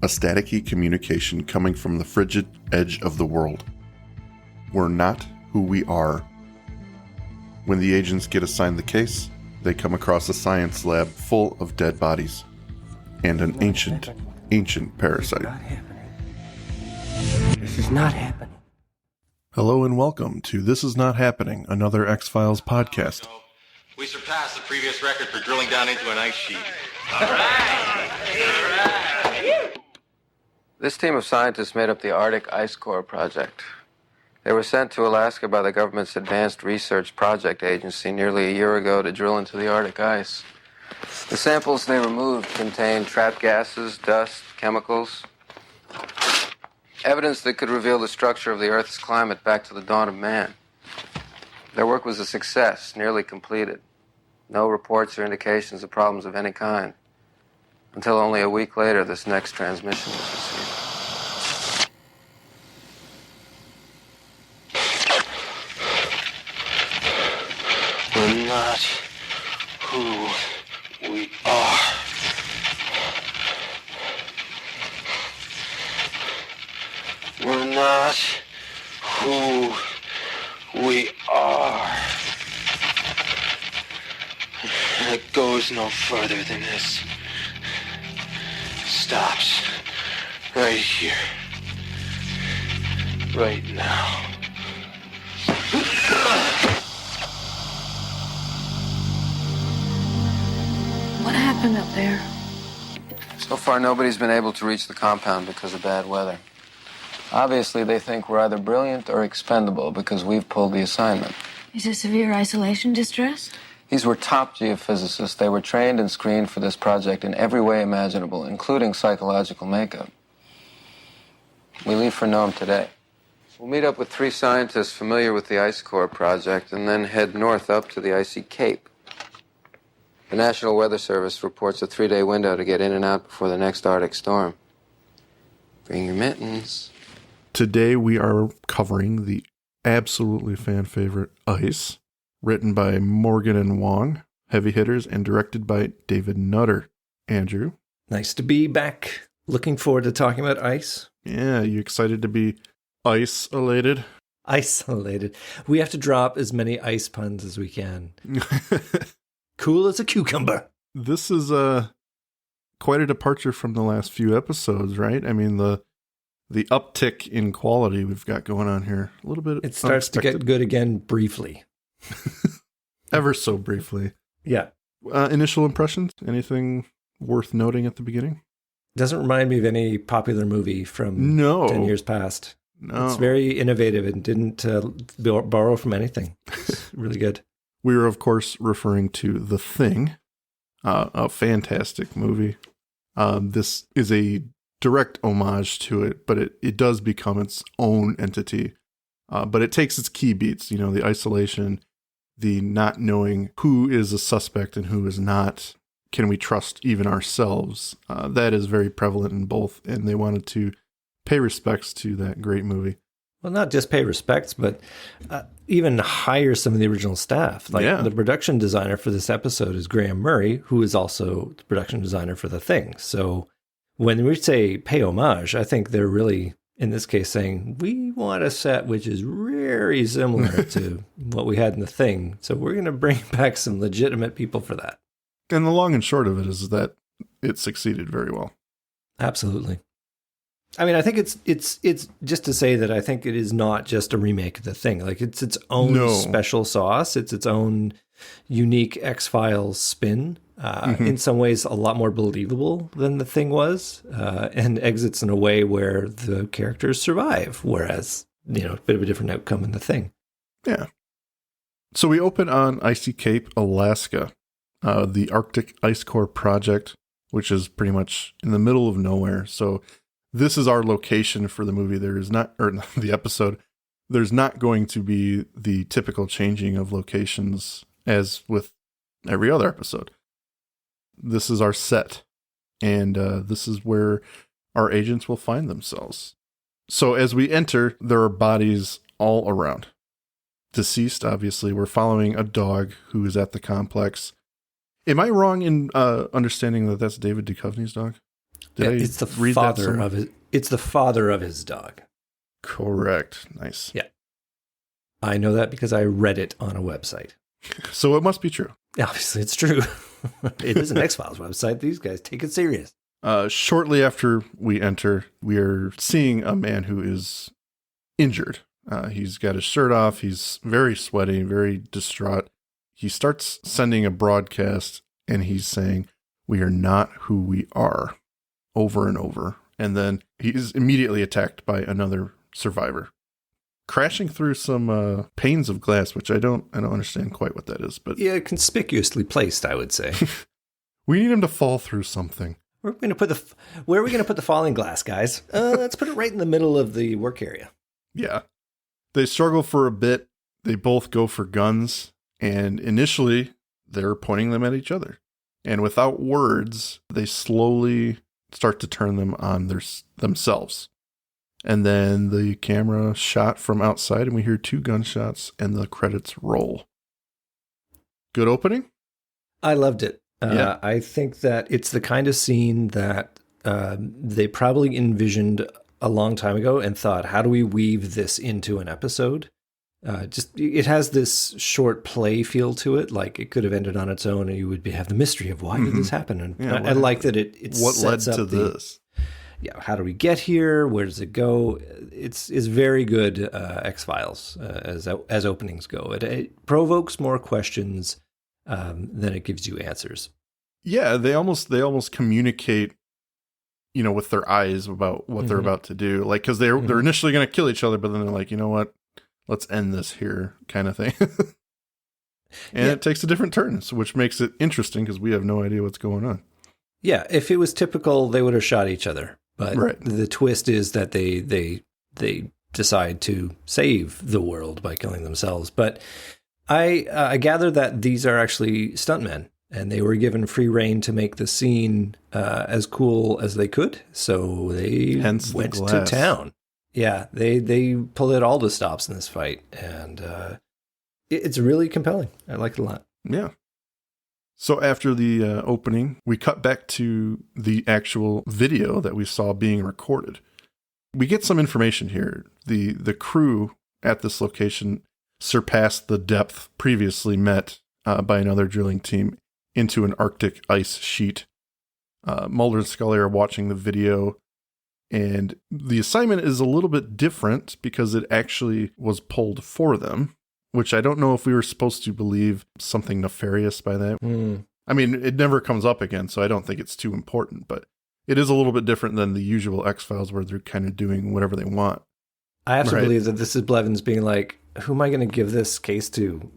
a staticky communication coming from the frigid edge of the world. We're not who we are. When the agents get assigned the case, they come across a science lab full of dead bodies and an ancient parasite. This is not happening. Hello and welcome to This Is Not Happening, another X-Files podcast. We surpassed the previous record for drilling down into an ice sheet. All right. All right. This team of scientists made up the Arctic Ice Core Project. They were sent to Alaska by the government's Advanced Research Project Agency nearly a year ago to drill into the Arctic ice. The samples they removed contained trapped gases, dust, chemicals, evidence that could reveal the structure of the Earth's climate back to the dawn of man. Their work was a success, nearly completed. No reports or indications of problems of any kind. Until only a week later, this next transmission was received. We're not who we are. We're not who we are. And it goes no further than this. Stops right here. Right now. What happened up there? So far, nobody's been able to reach the compound because of bad weather. Obviously, they think we're either brilliant or expendable because we've pulled the assignment. Is there severe isolation distress? These were top geophysicists. They were trained and screened for this project in every way imaginable, including psychological makeup. We leave for Nome today. We'll meet up with 3 scientists familiar with the Ice Core project and then head north up to the icy Cape. The National Weather Service reports a 3-day window to get in and out before the next Arctic storm. Bring your mittens. Today we are covering the absolutely fan favorite Ice, written by Morgan and Wong, heavy hitters, and directed by David Nutter. Andrew? Nice to be back. Looking forward to talking about Ice. Yeah, you excited to be isolated? Isolated. We have to drop as many ice puns as we can. Cool as a cucumber. This is quite a departure from the last few episodes, right? I mean, the uptick in quality we've got going on here. A little bit. It starts to get good again briefly. Ever so briefly. Yeah. Initial impressions? Anything worth noting at the beginning? Doesn't remind me of any popular movie from 10 years past. No. It's very innovative and didn't borrow from anything. It's really good. We are, of course, referring to The Thing, a fantastic movie. This is a direct homage to it, but it does become its own entity. But it takes its key beats, the isolation, the not knowing who is a suspect and who is not. Can we trust even ourselves? That is very prevalent in both, and they wanted to pay respects to that great movie. Well, not just pay respects, but even hire some of the original staff. The production designer for this episode is Graham Murray, who is also the production designer for The Thing. So when we say pay homage, I think they're really, in this case, saying, we want a set which is very similar to what we had in The Thing. So we're going to bring back some legitimate people for that. And the long and short of it is that it succeeded very well. Absolutely. I mean, I think it's just to say that I think it is not just a remake of The Thing. Like, it's its own special sauce. It's its own unique X-Files spin. In some ways, a lot more believable than The Thing was, and exits in a way where the characters survive. Whereas, a bit of a different outcome in The Thing. Yeah. So we open on Icy Cape, Alaska, the Arctic Ice Core Project, which is pretty much in the middle of nowhere. So this is our location for the movie. There is not, or the episode, there's not going to be the typical changing of locations as with every other episode. This is our set, and this is where our agents will find themselves. So as we enter, there are bodies all around. Deceased, obviously. We're following a dog who is at the complex. Am I wrong in understanding that that's David Duchovny's dog? It's the father of his. It's the father of his dog. Correct. Nice. Yeah. I know that because I read it on a website. So it must be true. Obviously, it's true. It is an X-Files website. These guys take it serious. Shortly after we enter, we are seeing a man who is injured. He's got his shirt off. He's very sweaty, very distraught. He starts sending a broadcast, and he's saying, "We are not who we are," over and over. And then he is immediately attacked by another survivor, crashing through some panes of glass, which I don't understand quite what that is. But yeah, conspicuously placed, I would say. We need him to fall through something. Where are we going to put the falling glass, guys? Let's put it right in the middle of the work area. Yeah. They struggle for a bit. They both go for guns. And initially, they're pointing them at each other. And without words, they slowly start to turn them on themselves. And then the camera shot from outside, and we hear 2 gunshots, and the credits roll. Good opening? I loved it. Yeah. I think that it's the kind of scene that they probably envisioned a long time ago and thought, how do we weave this into an episode? It has this short play feel to it. Like it could have ended on its own and you would have the mystery of why did this happen? And Yeah, I like that it's what led to this? Yeah, how do we get here? Where does it go? It's very good X-Files as openings go. It provokes more questions than it gives you answers. Yeah, they almost communicate, with their eyes about what they're about to do. Like, because they're initially going to kill each other, but then they're like, you know what? Let's end this here, kind of thing. And it takes a different turn, which makes it interesting because we have no idea what's going on. Yeah, if it was typical, they would have shot each other. But the twist is that they decide to save the world by killing themselves. But I gather that these are actually stuntmen, and they were given free rein to make the scene as cool as they could. So they went to town. Yeah, they pulled out all the stops in this fight, and it's really compelling. I like it a lot. Yeah. So after the opening, we cut back to the actual video that we saw being recorded. We get some information here. The crew at this location surpassed the depth previously met by another drilling team into an Arctic ice sheet. Mulder and Scully are watching the video, and the assignment is a little bit different because it actually was pulled for them, which I don't know if we were supposed to believe something nefarious by that. I mean, it never comes up again, so I don't think it's too important, but it is a little bit different than the usual X-Files where they're kind of doing whatever they want. I have to believe that this is Blevins being like, who am I going to give this case to?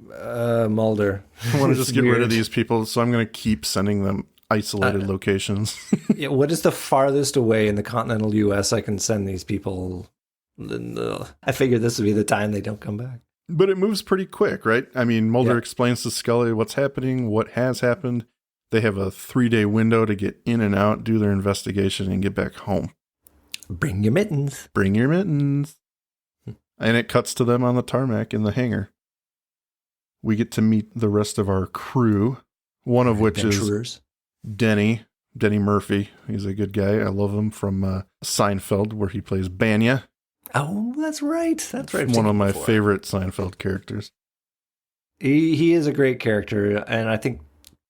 Mulder. I want to just get rid of these people, so I'm going to keep sending them isolated locations. Yeah, what is the farthest away in the continental U.S. I can send these people? I figured this would be the time they don't come back. But it moves pretty quick, right? I mean, Mulder explains to Scully what's happening, what has happened. They have a 3-day window to get in and out, do their investigation, and get back home. Bring your mittens. Bring your mittens. And it cuts to them on the tarmac in the hangar. We get to meet the rest of our crew, one of which is Denny Murphy. He's a good guy. I love him from Seinfeld, where he plays Banya. Oh, that's right. That's right. One of my favorite Seinfeld characters. He is a great character, and I think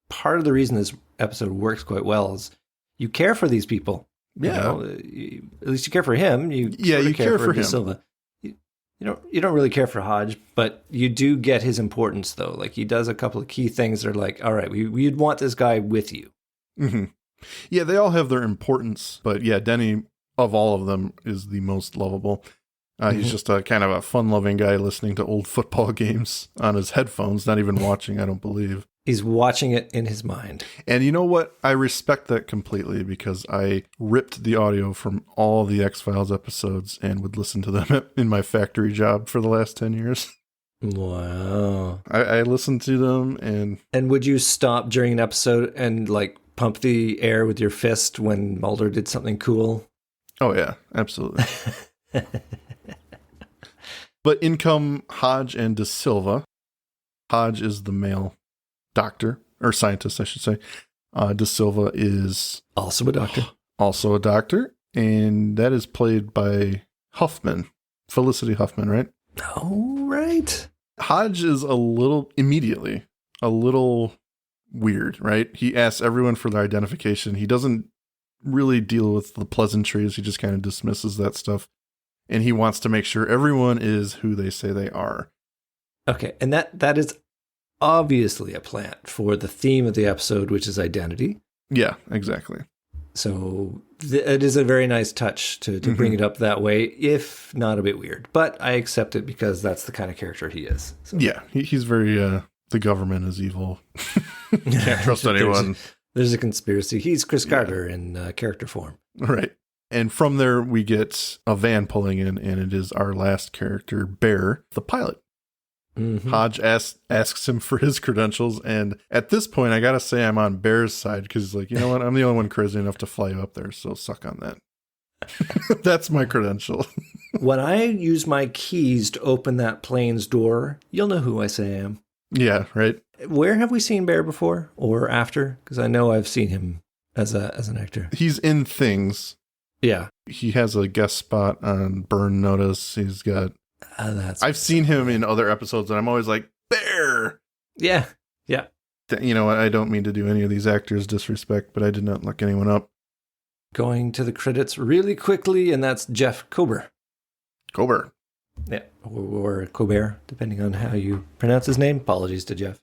part of the reason this episode works quite well is you care for these people. Yeah. At least you care for him. You care for him. Silva. You don't really care for Hodge, but you do get his importance, though. Like, he does a couple of key things that are like, all right, we'd want this guy with you. Mm-hmm. Yeah, they all have their importance, but yeah, Denny, of all of them, is the most lovable. He's just a kind of a fun-loving guy listening to old football games on his headphones, not even watching, I don't believe. He's watching it in his mind. And you know what? I respect that completely because I ripped the audio from all the X-Files episodes and would listen to them in my factory job for the last 10 years. Wow. I listened to them and... And would you stop during an episode and like pump the air with your fist when Mulder did something cool? Oh yeah, absolutely. But in come Hodge and De Silva. Hodge is the male doctor, or scientist, I should say. De Silva is... also a doctor. also a doctor, and that is played by Felicity Huffman, right? Oh, right. Hodge is a little weird, right? He asks everyone for their identification. He doesn't really deal with the pleasantries. He just kind of dismisses that stuff. And he wants to make sure everyone is who they say they are. Okay, and that is obviously a plant for the theme of the episode, which is identity. Yeah, exactly. So it is a very nice touch to bring it up that way, if not a bit weird. But I accept it because that's the kind of character he is. So. Yeah, he's very, the government is evil. Can't trust anyone. There's a conspiracy. He's Chris Carter in character form. Right. And from there, we get a van pulling in, and it is our last character, Bear, the pilot. Mm-hmm. Hodge asks him for his credentials, and at this point, I gotta say I'm on Bear's side, because he's like, you know what, I'm the only one crazy enough to fly you up there, so suck on that. That's my credential. When I use my keys to open that plane's door, you'll know who I say I am. Yeah, right. Where have we seen Bear before or after? Because I know I've seen him as an actor. He's in things. Yeah. He has a guest spot on Burn Notice. He's got... I've seen him in other episodes, and I'm always like, Bear! Yeah, yeah. You know what? I don't mean to do any of these actors disrespect, but I did not look anyone up. Going to the credits really quickly, and that's Jeff Kober. Kober. Yeah, or Colbert, depending on how you pronounce his name. Apologies to Jeff.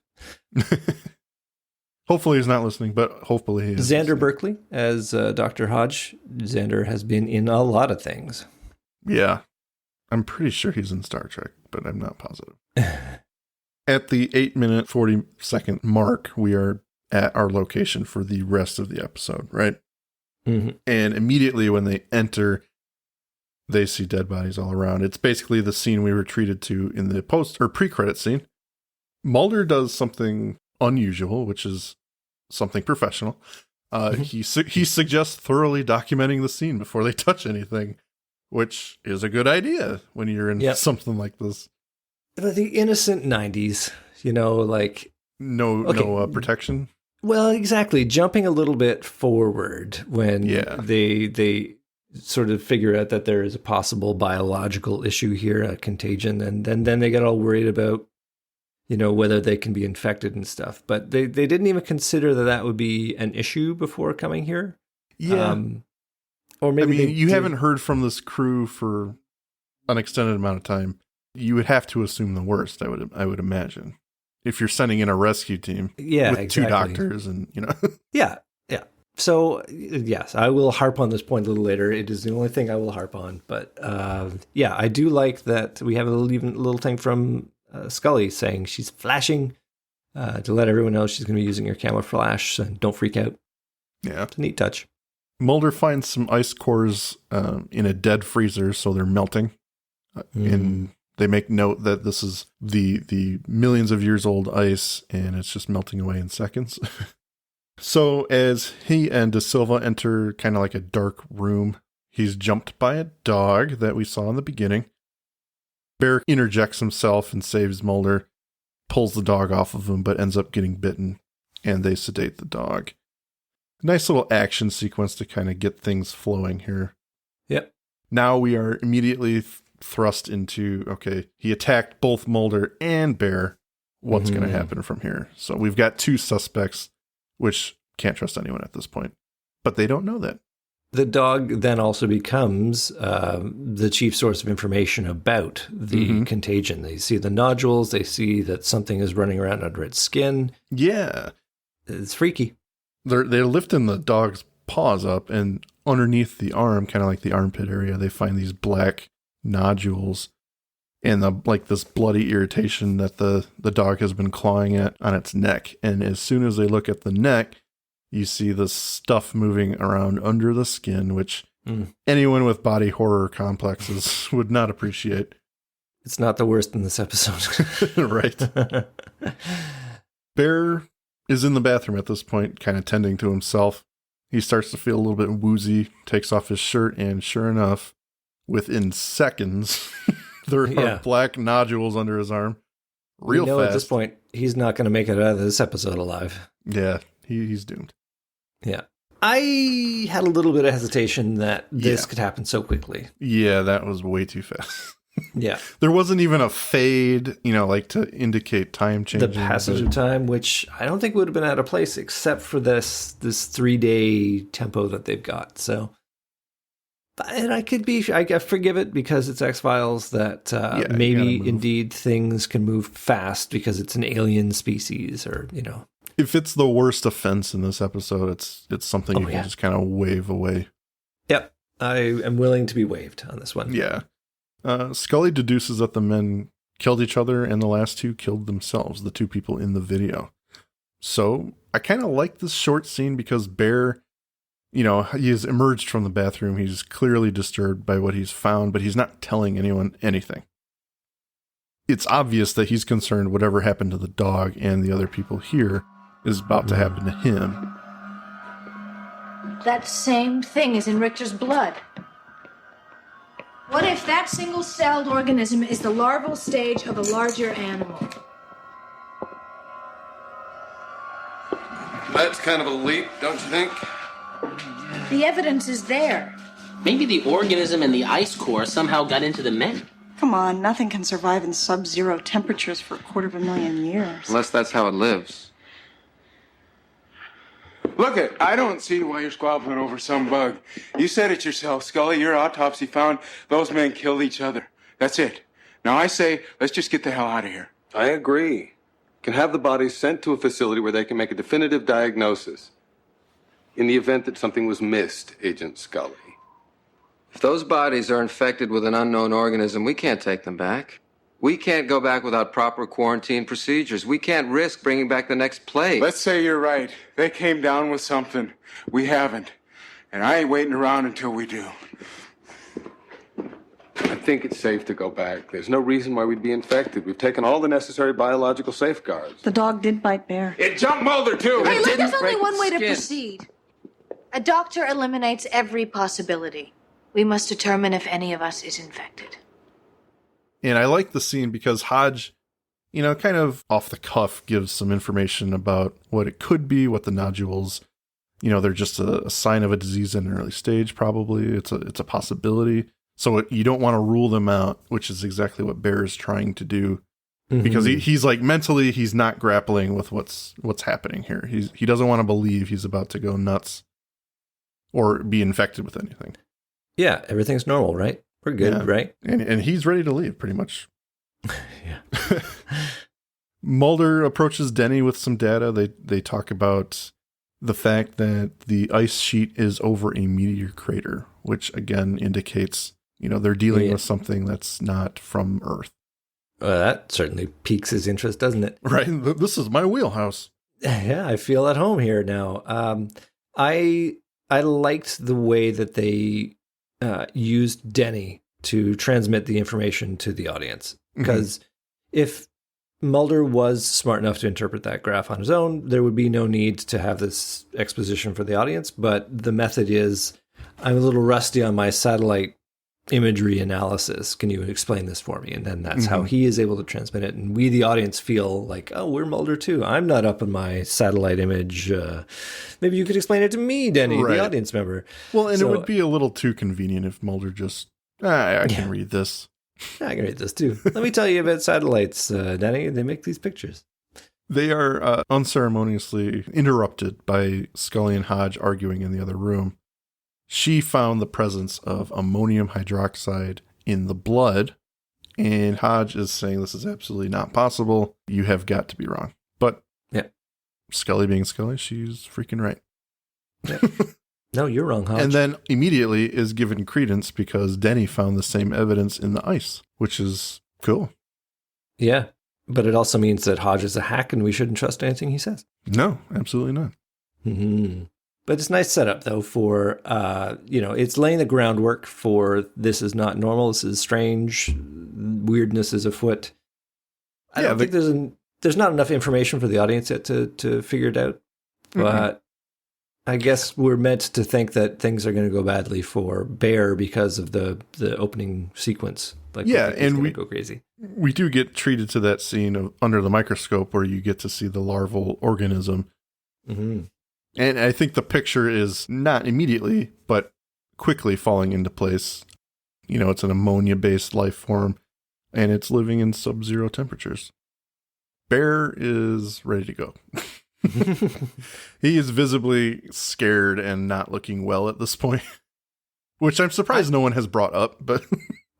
Hopefully he's not listening, but hopefully he is. Xander listening. Berkeley as Dr. Hodge. Xander has been in a lot of things. Yeah. I'm pretty sure he's in Star Trek, but I'm not positive. At the 8-minute, 40-second mark, we are at our location for the rest of the episode, right? Mm-hmm. And immediately when they enter, they see dead bodies all around. It's basically the scene we were treated to in the pre-credit scene. Mulder does something unusual, which is something professional. He suggests thoroughly documenting the scene before they touch anything, which is a good idea when you're in something like this. The innocent 90s, like... No protection? Well, exactly. Jumping a little bit forward when they sort of figure out that there is a possible biological issue here, a contagion, and then they get all worried about, whether they can be infected and stuff. But they didn't even consider that would be an issue before coming here. Yeah. Or maybe you haven't heard from this crew for an extended amount of time. You would have to assume the worst, I would imagine. If you're sending in a rescue team with two doctors and, Yeah. So, yes, I will harp on this point a little later. It is the only thing I will harp on. But, I do like that we have a little thing from Scully saying she's flashing to let everyone know she's going to be using her camera flash, and don't freak out. Yeah. It's a neat touch. Mulder finds some ice cores in a dead freezer, so they're melting. And they make note that this is the millions of years old ice, and it's just melting away in seconds. So as he and Da Silva enter kind of like a dark room, he's jumped by a dog that we saw in the beginning. Bear interjects himself and saves Mulder, pulls the dog off of him, but ends up getting bitten, and they sedate the dog. Nice little action sequence to kind of get things flowing here. Yep. Now we are immediately thrust into, okay, he attacked both Mulder and Bear. What's going to happen from here? So we've got two suspects, which can't trust anyone at this point. But they don't know that. The dog then also becomes the chief source of information about the contagion. They see the nodules. They see that something is running around under its skin. Yeah. It's freaky. They're lifting the dog's paws up, and underneath the arm, kind of like the armpit area, they find these black nodules and this bloody irritation that the dog has been clawing at on its neck. And as soon as they look at the neck, you see the stuff moving around under the skin, which anyone with body horror complexes would not appreciate. It's not the worst in this episode. Right. Bear is in the bathroom at this point, kind of tending to himself. He starts to feel a little bit woozy, takes off his shirt, and sure enough, within seconds, there are black nodules under his arm. Real fast. At this point, he's not going to make it out of this episode alive. Yeah, he's doomed. Yeah. I had a little bit of hesitation that this could happen so quickly. Yeah, that was way too fast. Yeah. There wasn't even a fade, like to indicate time change. The passage of time, which I don't think would have been out of place except for this 3-day tempo that they've got. So, and I forgive it because it's X-Files that maybe indeed things can move fast because it's an alien species or, If it's the worst offense in this episode, it's something you can just kind of wave away. Yep. I am willing to be waived on this one. Yeah. Scully deduces that the men killed each other and the last two killed themselves, the two people in the video. So I kind of like this short scene because Bear, he has emerged from the bathroom. He's clearly disturbed by what he's found, but he's not telling anyone anything. It's obvious that he's concerned whatever happened to the dog and the other people here is about to happen to him. That same thing is in Richter's blood. What if that single-celled organism is the larval stage of a larger animal? That's kind of a leap, don't you think? The evidence is there. Maybe the organism and the ice core somehow got into the men. Come on, nothing can survive in sub-zero temperatures for 250,000 years. Unless that's how it lives. Look I don't see why you're squabbling over some bug. You said it yourself, Scully. Your autopsy found those men killed each other. That's it. Now I say, let's just get the hell out of here. I agree. Can have the bodies sent to a facility where they can make a definitive diagnosis. In the event that something was missed, Agent Scully. If those bodies are infected with an unknown organism, we can't take them back. We can't go back without proper quarantine procedures. We can't risk bringing back the next plague. Let's say you're right. They came down with something. We haven't. And I ain't waiting around until we do. I think it's safe to go back. There's no reason why we'd be infected. We've taken all the necessary biological safeguards. The dog did bite Bear. It jumped Mulder, too. Hey, look, there's only one way to proceed. A doctor eliminates every possibility. We must determine if any of us is infected. And I like the scene because Hodge, kind of off the cuff gives some information about what it could be, what the nodules, they're just a sign of a disease in an early stage, probably. It's a possibility. So you don't want to rule them out, which is exactly what Bear is trying to do. Mm-hmm. Because he's like mentally, he's not grappling with what's happening here. He doesn't want to believe he's about to go nuts or be infected with anything. Yeah, everything's normal, right? We're good, right? And he's ready to leave, pretty much. Yeah. Mulder approaches Denny with some data. They talk about the fact that the ice sheet is over a meteor crater, which again indicates, they're dealing with something that's not from Earth. That certainly piques his interest, doesn't it? Right. This is my wheelhouse. Yeah, I feel at home here now. I liked the way that they used Denny to transmit the information to the audience. Because if Mulder was smart enough to interpret that graph on his own, there would be no need to have this exposition for the audience. But the method is, I'm a little rusty on my satellite imagery analysis. Can you explain this for me? And then that's how he is able to transmit it. And we, the audience, feel like, oh, we're Mulder too. I'm not up on my satellite image. Maybe you could explain it to me, Denny, the audience member. Well, and it would be a little too convenient if Mulder just, I can read this. I can read this too. Let me tell you about satellites, Denny. They make these pictures. They are unceremoniously interrupted by Scully and Hodge arguing in the other room. She found the presence of ammonium hydroxide in the blood, and Hodge is saying this is absolutely not possible. You have got to be wrong. But Scully being Scully, she's freaking right. Yeah. No, you're wrong, Hodge. And then immediately is given credence because Denny found the same evidence in the ice, which is cool. Yeah, but it also means that Hodge is a hack and we shouldn't trust anything he says. No, absolutely not. Mm-hmm. But it's a nice setup, though, for, it's laying the groundwork for this is not normal, this is strange, weirdness is afoot. I don't think there's not enough information for the audience yet to figure it out. But I guess we're meant to think that things are going to go badly for Bear because of the opening sequence. And we go crazy. We do get treated to that scene of under the microscope where you get to see the larval organism. Mm-hmm. And I think the picture is not immediately, but quickly falling into place. You know, it's an ammonia-based life form, and it's living in sub-zero temperatures. Bear is ready to go. He is visibly scared and not looking well at this point, which I'm surprised no one has brought up. But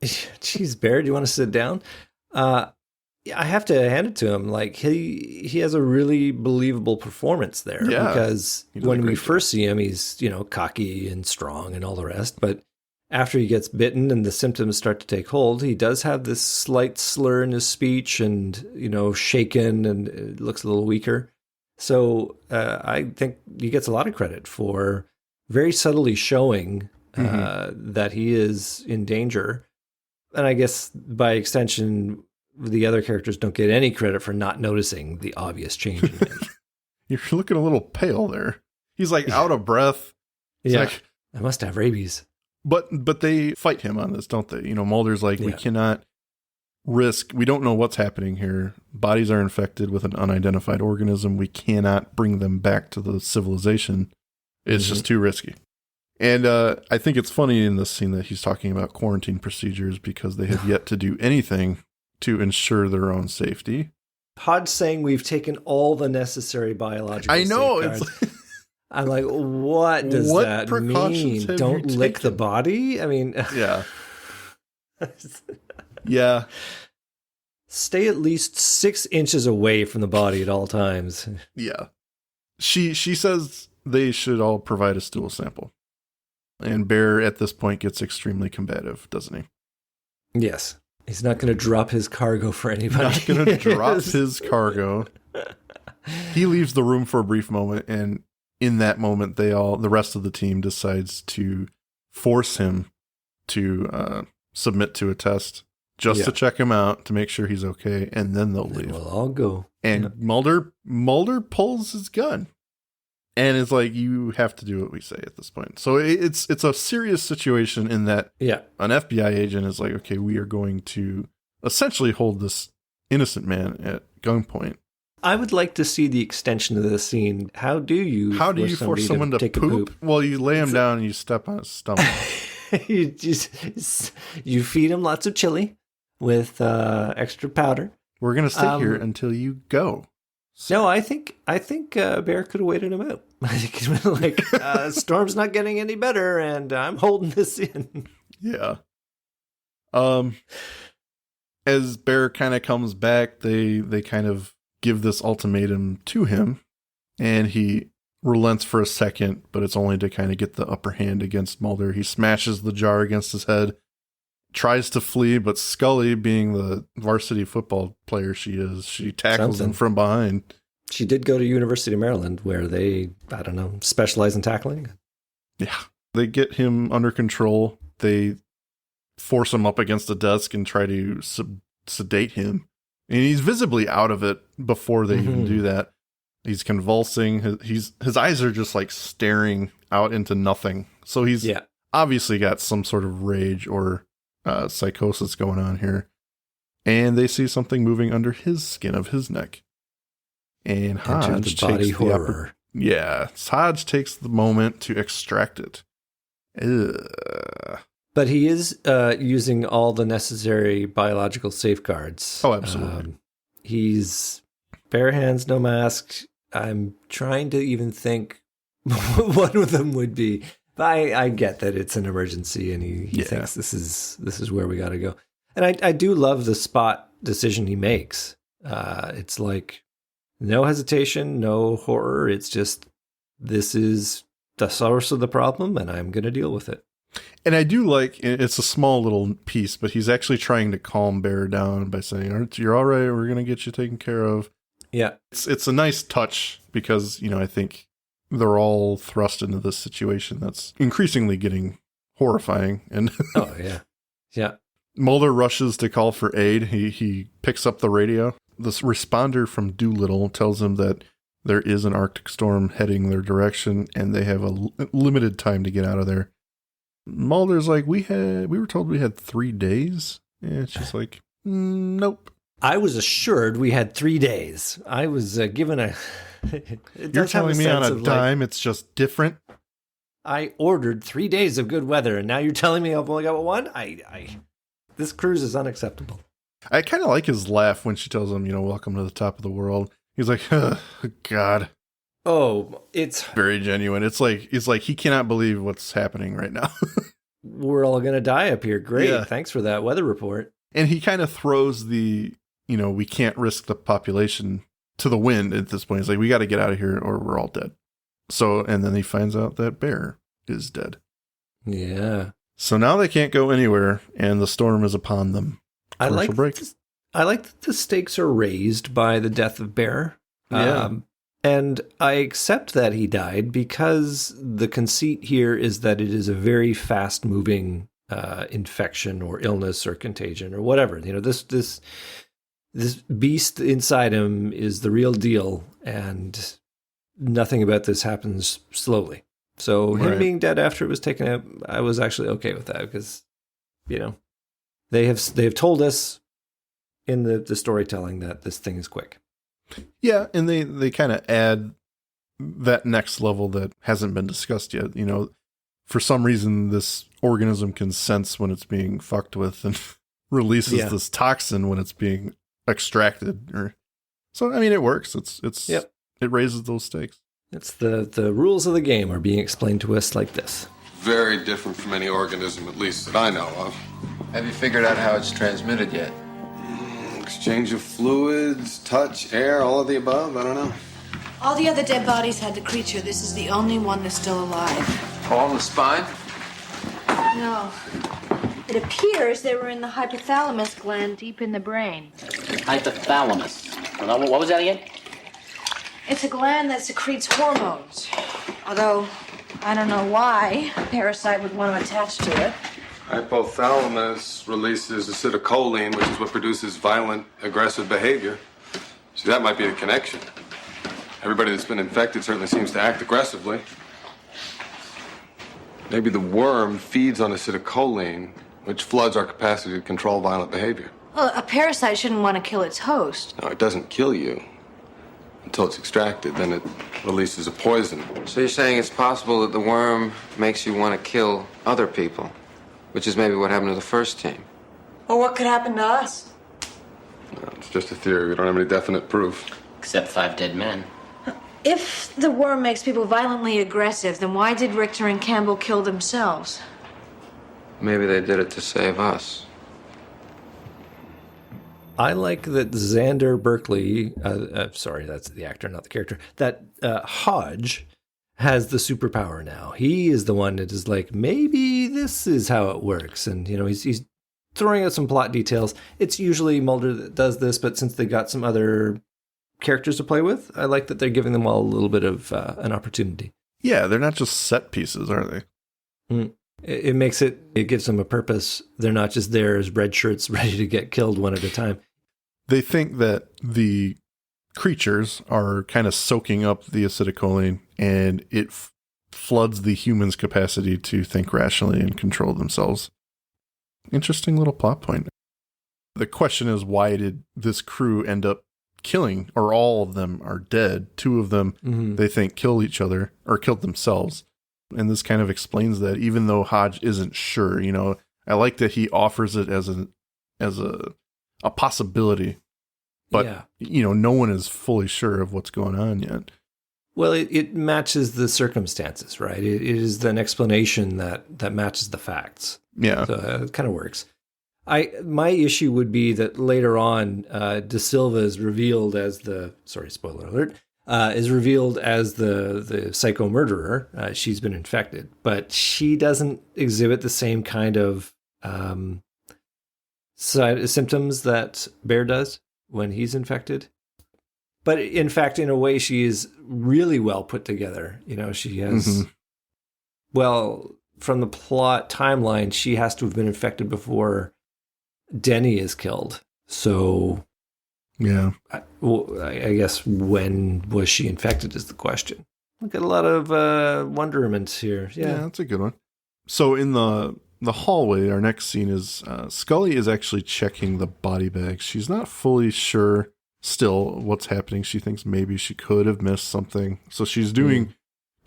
Jeez, Bear, do you want to sit down? I have to hand it to him. Like he has a really believable performance there, because when we first see him, he's, you know, cocky and strong and all the rest. But after he gets bitten and the symptoms start to take hold, he does have this slight slur in his speech and, you know, shaken, and it looks a little weaker. So I think he gets a lot of credit for very subtly showing that he is in danger. And I guess by extension, the other characters don't get any credit for not noticing the obvious change in him. You're looking a little pale there. He's like out of breath. It's like, I must have rabies. But they fight him on this, don't they? You know, Mulder's like, we cannot risk, we don't know what's happening here. Bodies are infected with an unidentified organism. We cannot bring them back to the civilization. It's just too risky. And I think it's funny in this scene that he's talking about quarantine procedures, because they have yet to do anything to ensure their own safety. Hodge saying we've taken all the necessary biological safeguards. I'm like, what does that mean? Don't lick the body? I mean... Yeah. Yeah. Stay at least 6 inches away from the body at all times. Yeah. She says they should all provide a stool sample. And Bear at this point gets extremely combative, doesn't he? Yes. He's not going to drop his cargo for anybody. Not going to drop his cargo. He leaves the room for a brief moment, and in that moment, the rest of the team decides to force him to submit to a test just to check him out, to make sure he's okay, and then they'll leave. We'll all go. And Mulder pulls his gun. And it's like, you have to do what we say at this point. So it's a serious situation in that an FBI agent is like, okay, we are going to essentially hold this innocent man at gunpoint. I would like to see the extension of the scene. How do you force someone to poop? Well, you lay him down and you step on his stomach. you feed him lots of chili with extra powder. We're going to sit here until you go. So. No, I think Bear could have waited him out. I think he's been like, Storm's not getting any better, and I'm holding this in. Yeah. As Bear kind of comes back, they kind of give this ultimatum to him, and he relents for a second, but it's only to kind of get the upper hand against Mulder. He smashes the jar against his head, tries to flee, but Scully, being the varsity football player she is, she tackles him from behind. She did go to University of Maryland, where they, I don't know, specialize in tackling. Yeah. They get him under control. They force him up against a desk and try to sedate him. And he's visibly out of it before they even do that. He's convulsing. His eyes are just like staring out into nothing. So he's obviously got some sort of rage or psychosis going on here. And they see something moving under his skin of his neck. And Hodge takes horror. Hodge takes the moment to extract it. Ugh. But he is using all the necessary biological safeguards. Oh, absolutely. He's bare hands, no mask. I'm trying to even think what one of them would be. But I get that it's an emergency, and he thinks this is where we got to go. And I do love the spot decision he makes. It's like no hesitation, no horror. It's just, this is the source of the problem, and I'm going to deal with it. And I do like, it's a small little piece, but he's actually trying to calm Bear down by saying, you're all right, we're going to get you taken care of. Yeah. It's a nice touch, because, you know, I think they're all thrust into this situation that's increasingly getting horrifying. And oh, yeah. Yeah. Mulder rushes to call for aid. He picks up the radio. This responder from Doolittle tells him that there is an Arctic storm heading their direction, and they have a limited time to get out of there. Mulder's like, we were told we had 3 days. And she's like, nope. I was assured we had 3 days. I was given You're telling me on a dime it's just different? I ordered 3 days of good weather, and now you're telling me I've only got one? This cruise is unacceptable. I kind of like his laugh when she tells him, welcome to the top of the world. He's like, oh, God. Oh, it's very genuine. It's like he cannot believe what's happening right now. We're all going to die up here. Great. Yeah. Thanks for that weather report. And he kind of throws the, we can't risk the population to the wind at this point. He's like, we got to get out of here or we're all dead. So, and then he finds out that Bear is dead. Yeah. So now they can't go anywhere and the storm is upon them. I like that the stakes are raised by the death of Bear. Yeah. And I accept that he died because the conceit here is that it is a very fast-moving infection or illness or contagion or whatever. This beast inside him is the real deal, and nothing about this happens slowly. So him being dead after it was taken out, I was actually okay with that because, they have told us in the storytelling that this thing is quick. Yeah, and they kind of add that next level that hasn't been discussed yet. For some reason, this organism can sense when it's being fucked with and releases this toxin when it's being extracted. So, it works. It raises those stakes. It's the rules of the game are being explained to us like this. Very different from any organism, at least that I know of. Have you figured out how it's transmitted yet? Exchange of fluids, touch, air, all of the above? I don't know. All the other dead bodies had the creature. This is the only one that's still alive. All in the spine? No. It appears they were in the hypothalamus gland deep in the brain. Hypothalamus. What was that again? It's a gland that secretes hormones. Although, I don't know why a parasite would want to attach to it. Hypothalamus releases acetylcholine, which is what produces violent, aggressive behavior. So that might be the connection. Everybody that's been infected certainly seems to act aggressively. Maybe the worm feeds on acetylcholine, which floods our capacity to control violent behavior. Well, a parasite shouldn't want to kill its host. No, it doesn't kill you until it's extracted. Then it releases a poison. So you're saying it's possible that the worm makes you want to kill other people? Which is maybe what happened to the first team. Or what could happen to us? No, it's just a theory. We don't have any definite proof. Except 5 dead men. If the worm makes people violently aggressive, then why did Richter and Campbell kill themselves? Maybe they did it to save us. I like that Xander Berkeley, sorry, that's the actor, not the character, that Hodge has the superpower now. He is the one that is like, maybe this is how it works. And, he's throwing out some plot details. It's usually Mulder that does this, but since they got some other characters to play with, I like that they're giving them all a little bit of an opportunity. Yeah, they're not just set pieces, are they? It gives them a purpose. They're not just there as red shirts ready to get killed one at a time. They think that the creatures are kind of soaking up the acetylcholine and it floods the human's capacity to think rationally and control themselves. Interesting little plot point. The question is, why did this crew end up killing, or all of them are dead? 2 of them, they think, killed each other or killed themselves. And this kind of explains that, even though Hodge isn't sure. I like that he offers it as a possibility. But, no one is fully sure of what's going on yet. Well, it matches the circumstances, right? It is an explanation that matches the facts. Yeah. So it kind of works. My issue would be that later on, De Silva is revealed as spoiler alert, is revealed as the psycho murderer. She's been infected, but she doesn't exhibit the same kind of symptoms that Bear does when he's infected. But in fact, in a way, she is really well put together. She has, from the plot timeline, she has to have been infected before Denny is killed. So, yeah. I guess when was she infected is the question. Look at a lot of wonderments here. Yeah, that's a good one. So in the hallway, our next scene is Scully is actually checking the body bags. She's not fully sure still what's happening. She thinks maybe she could have missed something. So she's doing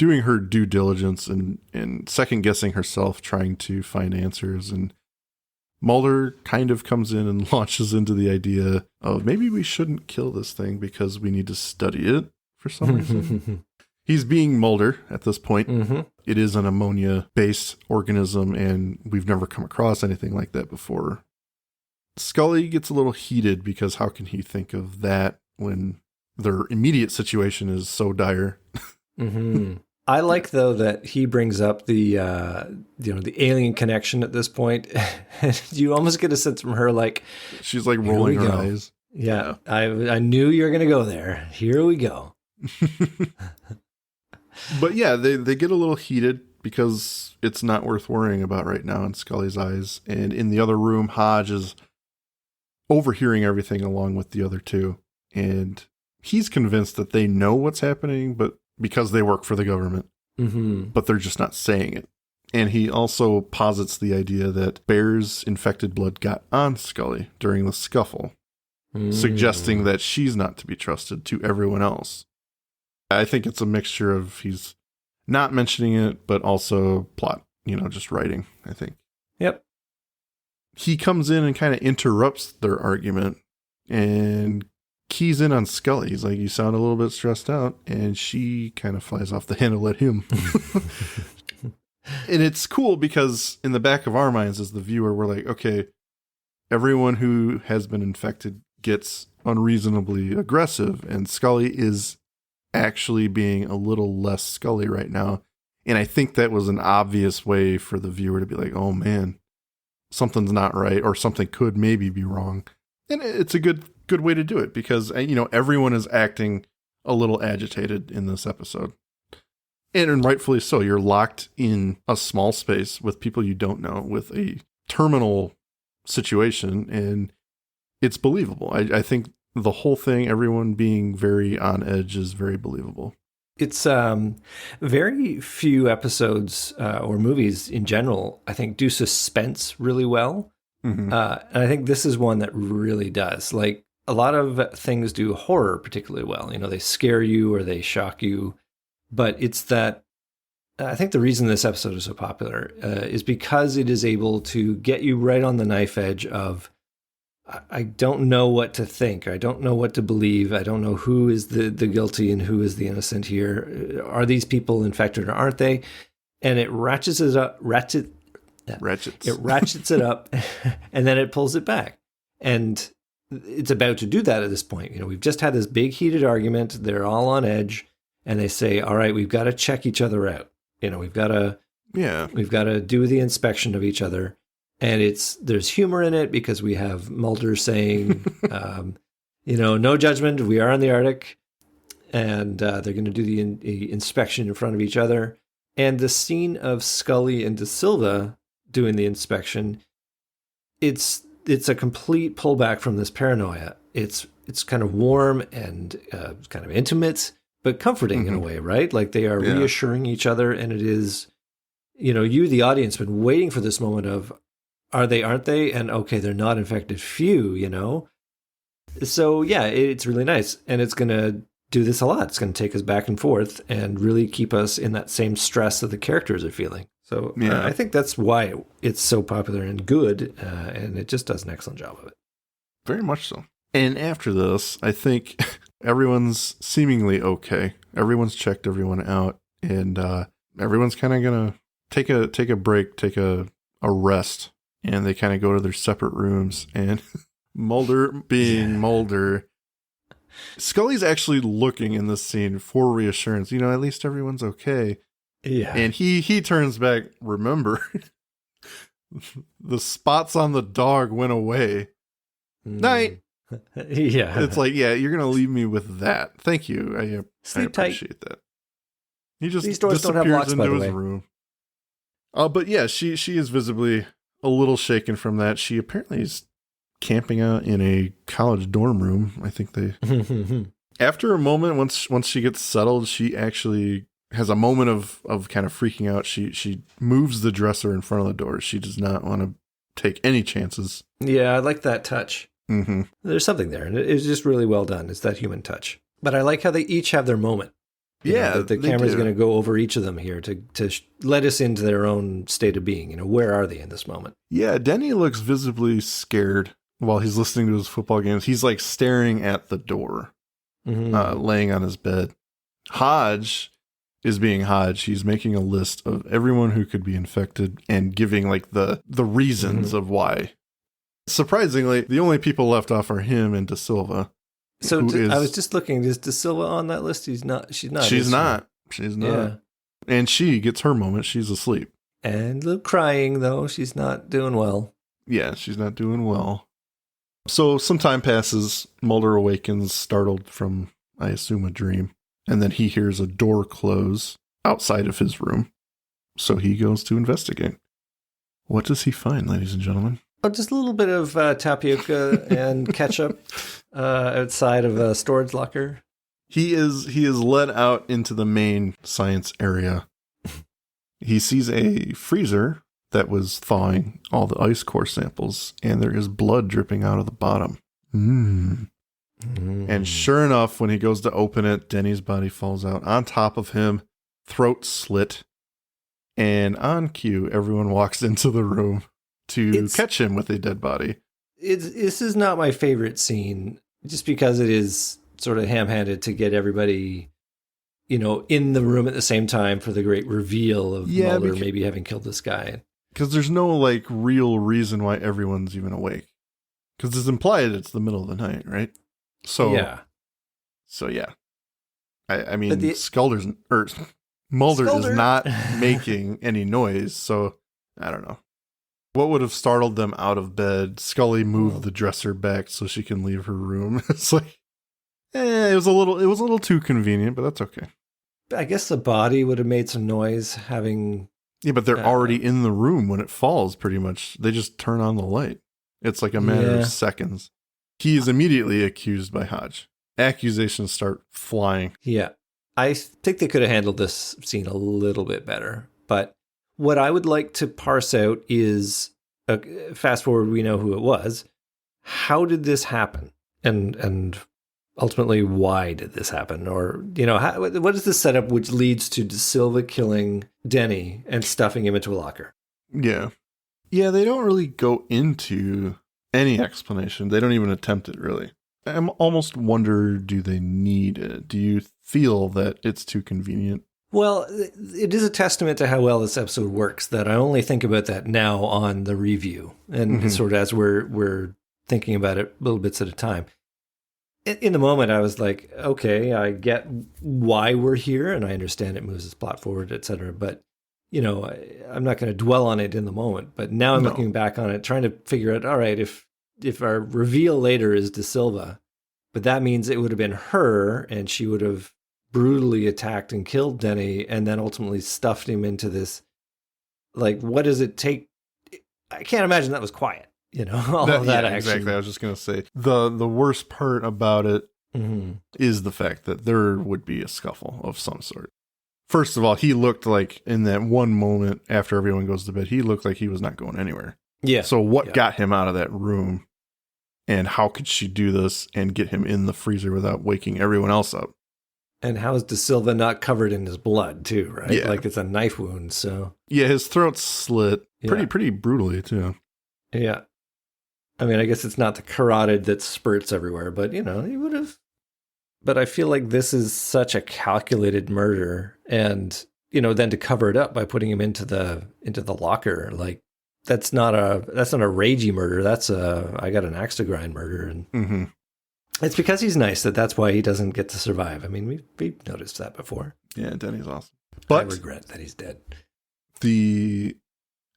her due diligence and second guessing herself, trying to find answers. And Mulder kind of comes in and launches into the idea of maybe we shouldn't kill this thing because we need to study it for some reason. He's being Mulder at this point. Mm-hmm. It is an ammonia-based organism, and we've never come across anything like that before. Scully gets a little heated because how can he think of that when their immediate situation is so dire? Mm-hmm. I like, though, that he brings up the alien connection at this point. You almost get a sense from her, like... She's like rolling her eyes. Yeah. I knew you were going to go there. Here we go. But yeah, they get a little heated because it's not worth worrying about right now in Scully's eyes. And in the other room, Hodge is overhearing everything along with the other two. And he's convinced that they know what's happening, but because they work for the government, but they're just not saying it. And he also posits the idea that Bear's infected blood got on Scully during the scuffle, suggesting that she's not to be trusted to everyone else. I think it's a mixture of he's not mentioning it, but also plot, just writing, I think. Yep. He comes in and kind of interrupts their argument and keys in on Scully. He's like, you sound a little bit stressed out. And she kind of flies off the handle at him. And it's cool because in the back of our minds as the viewer, we're like, okay, everyone who has been infected gets unreasonably aggressive. And Scully is actually being a little less Scully right now. And I think that was an obvious way for the viewer to be like, oh man, something's not right, or something could maybe be wrong. And it's a good way to do it because, everyone is acting a little agitated in this episode. And rightfully so. You're locked in a small space with people you don't know, with a terminal situation, and it's believable. I think the whole thing, everyone being very on edge, is very believable. It's very few episodes or movies in general, I think, do suspense really well. Mm-hmm. And I think this is one that really does. Like, a lot of things do horror particularly well. They scare you or they shock you. But it's that, I think the reason this episode is so popular is because it is able to get you right on the knife edge of, I don't know what to think. I don't know what to believe. I don't know who is the guilty and who is the innocent here. Are these people infected or aren't they? And it ratchets it up, it ratchets it up, and then it pulls it back. And it's about to do that at this point. We've just had this big heated argument. They're all on edge, and they say, all right, we've got to check each other out. We've got to do the inspection of each other. And there's humor in it because we have Mulder saying, no judgment. We are in the Arctic, and they're going to do the inspection in front of each other. And the scene of Scully and De Silva doing the inspection, it's a complete pullback from this paranoia. It's kind of warm and kind of intimate, but comforting in a way, right? Like they are reassuring each other, and it is, you, the audience, been waiting for this moment of, are they, aren't they? And okay, they're not infected. Phew, So yeah, it's really nice. And it's going to do this a lot. It's going to take us back and forth and really keep us in that same stress that the characters are feeling. So I think that's why it's so popular and good. And it just does an excellent job of it. Very much so. And after this, I think everyone's seemingly okay. Everyone's checked everyone out. And everyone's kind of going to take a break, take a rest. And they kind of go to their separate rooms. And Mulder being Mulder, Scully's actually looking in this scene for reassurance. At least everyone's okay. Yeah. And he turns back, remember, the spots on the dog went away. Night. Yeah. It's like, yeah, you're going to leave me with that. Thank you. I appreciate that. He just disappears into his room. But yeah, she is visibly a little shaken from that. She apparently is camping out in a college dorm room. I think they... After a moment, once she gets settled, she actually has a moment of kind of freaking out. She moves the dresser in front of the door. She does not want to take any chances. Yeah, I like that touch. Mm-hmm. There's something there, and it's just really well done. It's that human touch. But I like how they each have their moment. The camera's going to go over each of them here to let us into their own state of being. Where are they in this moment? Yeah, Denny looks visibly scared while he's listening to his football games. He's like staring at the door, laying on his bed. Hodge is being Hodge. He's making a list of everyone who could be infected and giving like the reasons of why. Surprisingly, the only people left off are him and Da Silva. So I was just looking. Is Da Silva on that list? She's not. She's not. Yeah. And she gets her moment. She's asleep. And a little crying, though. She's not doing well. Yeah, she's not doing well. So some time passes. Mulder awakens, startled from, I assume, a dream. And then he hears a door close outside of his room. So he goes to investigate. What does he find, ladies and gentlemen? Oh, just a little bit of tapioca and ketchup outside of a storage locker. He is led out into the main science area. He sees a freezer that was thawing all the ice core samples, and there is blood dripping out of the bottom. And sure enough, when he goes to open it, Denny's body falls out on top of him, throat slit, and on cue, everyone walks into the room to catch him with a dead body. This is not my favorite scene, just because it is sort of ham-handed to get everybody, in the room at the same time for the great reveal of Mulder maybe having killed this guy. Because there's no like real reason why everyone's even awake. Because it's implied it's the middle of the night, right? So yeah. I mean, Mulder is not making any noise, so I don't know. What would have startled them out of bed? Scully moved the dresser back so she can leave her room. It's like, it was a little too convenient, but that's okay. I guess the body would have made some noise having. Yeah, but they're already in the room when it falls, pretty much. They just turn on the light. It's like a matter of seconds. He is immediately accused by Hodge. Accusations start flying. Yeah. I think they could have handled this scene a little bit better, but what I would like to parse out is, fast forward, we know who it was. How did this happen? And ultimately, why did this happen? Or, what is the setup which leads to Da Silva killing Denny and stuffing him into a locker? Yeah. Yeah, they don't really go into any explanation. They don't even attempt it, really. I almost wonder, do they need it? Do you feel that it's too convenient? Well, it is a testament to how well this episode works that I only think about that now on the review, and sort of as we're thinking about it little bits at a time. In the moment, I was like, okay, I get why we're here, and I understand it moves this plot forward, etc. But, I'm not going to dwell on it in the moment. But now I'm looking back on it, trying to figure out, all right, if our reveal later is Da Silva, but that means it would have been her, and she would have brutally attacked and killed Denny and then ultimately stuffed him into this. Like, what does it take? I can't imagine that was quiet, all of that action. Exactly. I was just going to say the worst part about it is the fact that there would be a scuffle of some sort. First of all, he looked like in that one moment after everyone goes to bed, he looked like he was not going anywhere. Yeah. So what got him out of that room, and how could she do this and get him in the freezer without waking everyone else up? And how is Da Silva not covered in his blood too, right? Yeah. Like it's a knife wound, so. Yeah, his throat's slit pretty brutally too. Yeah. I mean, I guess it's not the carotid that spurts everywhere, but he would have. But I feel like this is such a calculated murder, and then to cover it up by putting him into the locker, like that's not a ragey murder. That's I got an axe to grind murder, and it's because he's nice that's why he doesn't get to survive. I mean, we've noticed that before. Yeah, Denny's awesome, but I regret that he's dead. The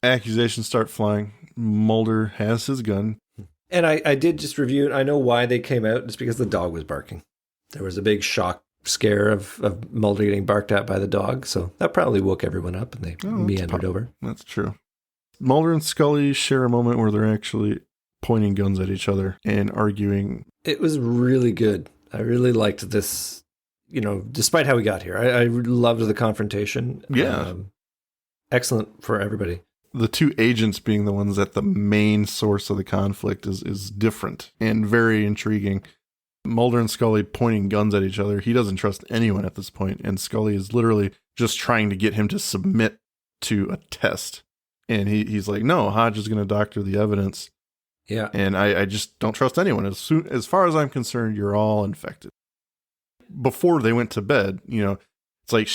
accusations start flying. Mulder has his gun, and I did just review it. I know why they came out. It's because the dog was barking. There was a big shock scare of Mulder getting barked at by the dog, so that probably woke everyone up, and they meandered over. That's true. Mulder and Scully share a moment where they're actually pointing guns at each other and arguing. It was really good. I really liked this, despite how we got here. I loved the confrontation. Yeah. Excellent for everybody. the two agents being the ones at the main source of the conflict is different and very intriguing. Mulder and Scully pointing guns at each other. He doesn't trust anyone at this point, and Scully is literally just trying to get him to submit to a test. And he's like, no, Hodge is going to doctor the evidence. Yeah. And I just don't trust anyone. As far as I'm concerned, you're all infected. Before they went to bed, it's like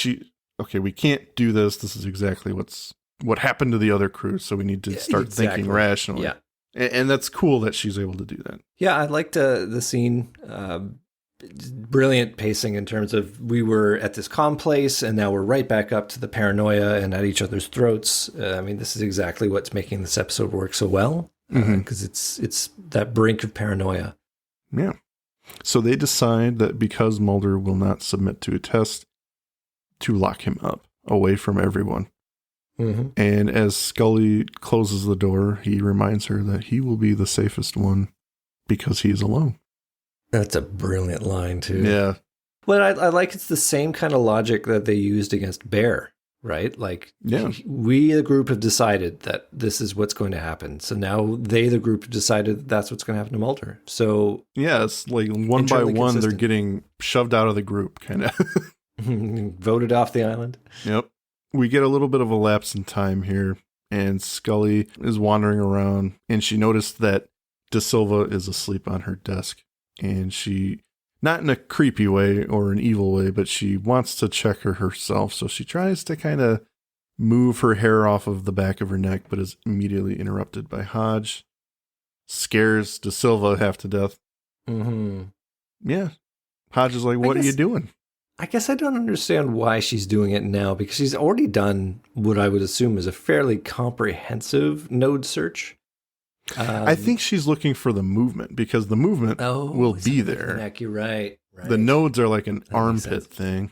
okay, we can't do this. This is exactly what happened to the other crew. So we need to start thinking rationally. Yeah. And that's cool that she's able to do that. Yeah, I liked the scene. Brilliant pacing in terms of we were at this calm place and now we're right back up to the paranoia and at each other's throats. This is exactly what's making this episode work so well because it's that brink of paranoia. Yeah. So they decide that because Mulder will not submit to a test, to lock him up away from everyone. Mm-hmm. And as Scully closes the door, he reminds her that he will be the safest one because he's alone. That's a brilliant line, too. Yeah. Well, I like it's the same kind of logic that they used against Bear, right? Like, we, the group, have decided that this is what's going to happen. So now they, the group, have decided that that's what's going to happen to Mulder. So, yeah, it's like one by one, they're getting shoved out of the group, kind of. Voted off the island. Yep. We get a little bit of a lapse in time here, and Scully is wandering around, and she noticed that De Silva is asleep on her desk. And she, not in a creepy way or an evil way, but she wants to check her herself. So she tries to kind of move her hair off of the back of her neck, but is immediately interrupted by Hodge. Scares De Silva half to death. Mm-hmm. Yeah. Hodge is like, what are you doing? I guess I don't understand why she's doing it now, because she's already done what I would assume is a fairly comprehensive node search. I think she's looking for the movement because the movement will be there. Neck, you're right. The nodes are like an armpit thing.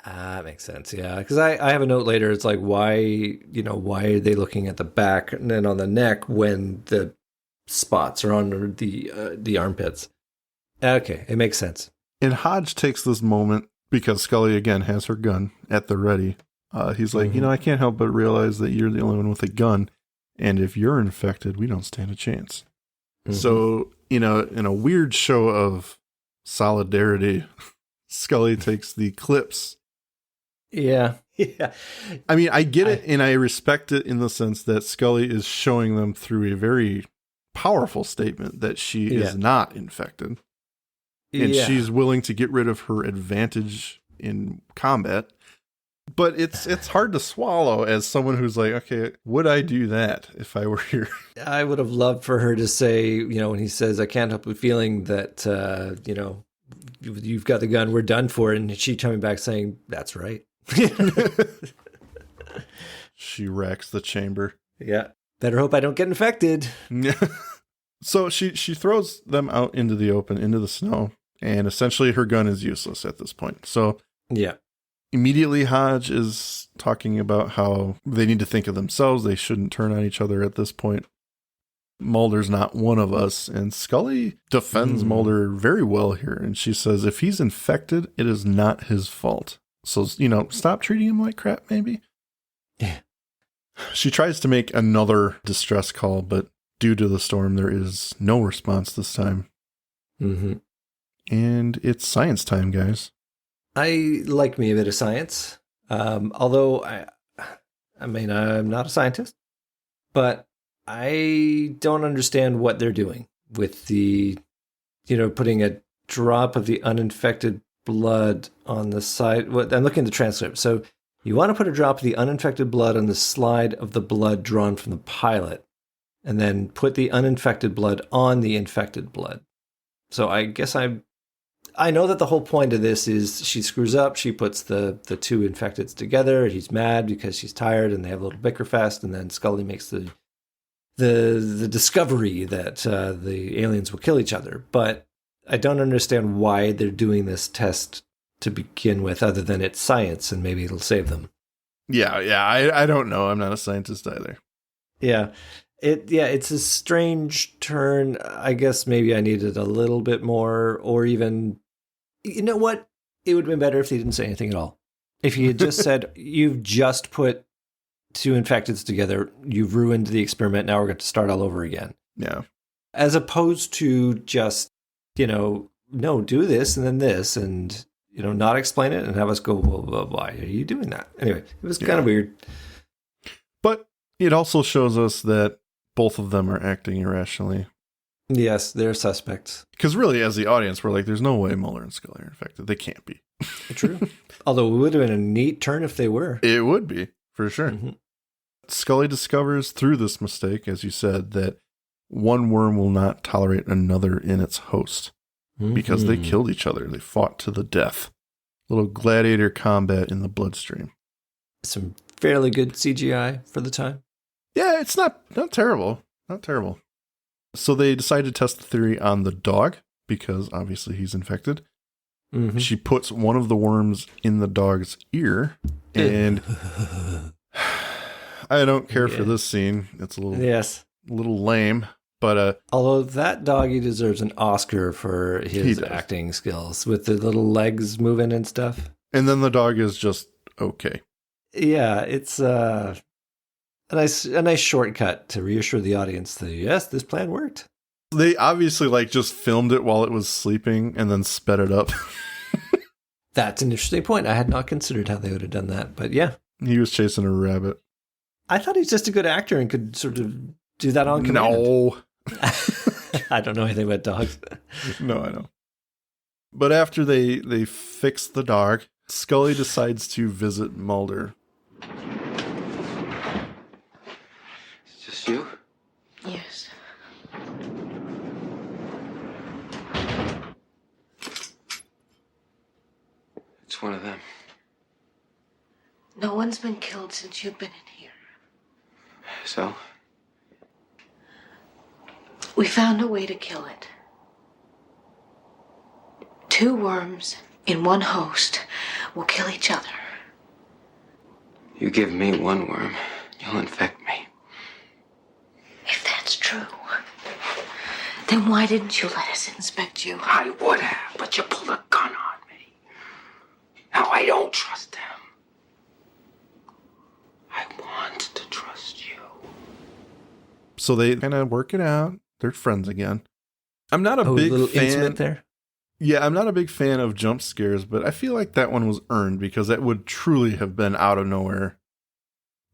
That makes sense. Yeah. Because I have a note later. It's like, why are they looking at the back and then on the neck when the spots are under the armpits? Okay. It makes sense. And Hodge takes this moment because Scully again has her gun at the ready. He's like, I can't help but realize that you're the only one with a gun. And if you're infected, we don't stand a chance. Mm-hmm. So, in a weird show of solidarity, Scully takes the clips. Yeah. Yeah. I mean, I get it and I respect it in the sense that Scully is showing them through a very powerful statement that she is not infected. And she's willing to get rid of her advantage in combat. But it's hard to swallow as someone who's like, okay, would I do that if I were here? I would have loved for her to say, when he says, I can't help but feeling that, you've got the gun, we're done for. And she coming back saying, that's right. She racks the chamber. Yeah. Better hope I don't get infected. So she throws them out into the open, into the snow. And essentially her gun is useless at this point. So yeah. Immediately, Hodge is talking about how they need to think of themselves. They shouldn't turn on each other at this point. Mulder's not one of us. And Scully defends Mulder very well here. And she says, if he's infected, it is not his fault. So, stop treating him like crap, maybe. Yeah. She tries to make another distress call, but due to the storm, there is no response this time. Mm-hmm. And it's science time, guys. I like me a bit of science, although I'm not a scientist, but I don't understand what they're doing with the, putting a drop of the uninfected blood on the side. I'm looking at the transcript. So you want to put a drop of the uninfected blood on the slide of the blood drawn from the pilot, and then put the uninfected blood on the infected blood. So I guess I know that the whole point of this is she screws up. She puts the two infecteds together. He's mad because she's tired, and they have a little bicker fest. And then Scully makes the discovery that the aliens will kill each other. But I don't understand why they're doing this test to begin with, other than it's science and maybe it'll save them. Yeah. I don't know. I'm not a scientist either. Yeah. It's a strange turn. I guess maybe I needed a little bit more, or even, you know what? It would have been better if they didn't say anything at all. If he had just said, you've just put two infecteds together. You've ruined the experiment. Now we're going to start all over again. Yeah. As opposed to just, no, do this and then this and, not explain it and have us go, well, why are you doing that? Anyway, it was kind of weird. But it also shows us that both of them are acting irrationally. Yes, they're suspects. Because really, as the audience, we're like, there's no way Mulder and Scully are infected. They can't be. True. Although it would have been a neat turn if they were. It would be, for sure. Mm-hmm. Scully discovers through this mistake, as you said, that one worm will not tolerate another in its host. Because they killed each other. They fought to the death. Little gladiator combat in the bloodstream. Some fairly good CGI for the time. Yeah, it's not terrible. Not terrible. So they decide to test the theory on the dog, because obviously he's infected. Mm-hmm. She puts one of the worms in the dog's ear, and I don't care for this scene. It's a little lame. But although that doggy deserves an Oscar for his acting skills with the little legs moving and stuff. And then the dog is just okay. Yeah, it's a nice shortcut to reassure the audience that yes, this plan worked. They obviously just filmed it while it was sleeping and then sped it up. That's an interesting point. I had not considered how they would have done that, but yeah. He was chasing a rabbit. I thought he's just a good actor and could sort of do that on command. No. I don't know anything about dogs. No, I don't. But after they fix the dog, Scully decides to visit Mulder. Is this you? Yes. It's one of them. No one's been killed since you've been in here. So? We found a way to kill it. 2 worms in one host will kill each other. You give me 1 worm, you'll infect me. If that's true, then why didn't you let us inspect you? I would have, but you pulled a gun on me. Now I don't trust him. I want to trust you. So they kind of work it out. They're friends again. I'm not a big fan there. Yeah, I'm not a big fan of jump scares, but I feel like that one was earned because that would truly have been out of nowhere